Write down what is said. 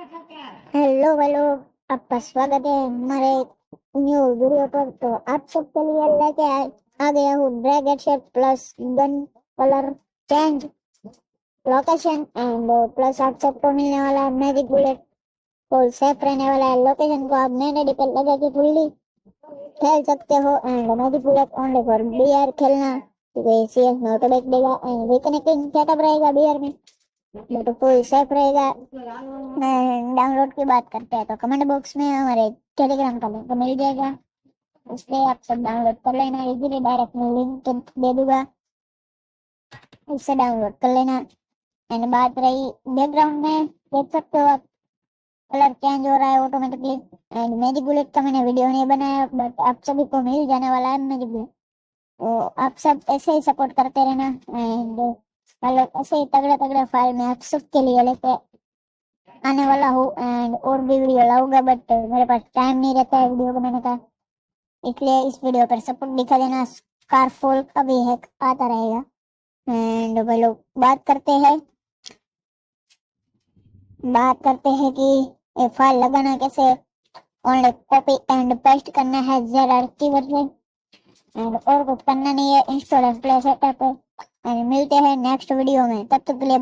Hello hello. आपका स्वागत है हमारे न्यू वीडियो पर। तो आप सबके लिए लेके आ गया हूँ drag headset plus gun colour change location and plus आप सबको मिलने वाला है मैजिक बुलेट। फुल सेफ रहने वाला है। लोकेशन को आप नए डिपेंड लगा के फुल्ली खेल सकते हो and magic bullet only for BR खेलना, क्योंकि सीएस में ऑटो बैक देगा एंड रिकनेक्टिंग सेटअप रहेगा बीआर में, बट फुल सेफ रहेगा। डाउनलोड की बात करते हैं तो कमेंट बॉक्स में हमारे टेलीग्राम का लिंक मिल जाएगा, उससे आप सब डाउनलोड कर लेना। इजीली डायरेक्ट मैं लिंक तो दे दूंगा, उससे डाउनलोड कर लेना। एंड बात रही बैकग्राउंड में, देख सकते हो आप कलर चेंज हो रहा है ऑटोमेटिकली। एंड मैजिक बुलेट का मैंने वीडियो नहीं बनाया, बट आप सभी को मिल जाने वाला है मैजिक बुलेट। तो आप सब ऐसे ही सपोर्ट करते रहना एंड ऐसे ही तगड़े तगड़े फाइल में आप सबके लिए लेके आने वाला हूँ एंड और भी वीडियो लाऊंगा, बट मेरे पास टाइम नहीं रहता है वीडियो बनाने का, इसलिए इस वीडियो पर सपोर्ट दिखा देना। स्कारफोल का भी हैक आता रहेगा। एंड भाई लोग बात करते हैं कि ये फाइल लगाना कैसे। ओनली कॉपी एंड पेस्ट करना है जेडआर कीवर्ड से एंड और कुछ करना नहीं है। Install and play setup and मिलते हैं नेक्स्ट वीडियो में, तब तक के लिए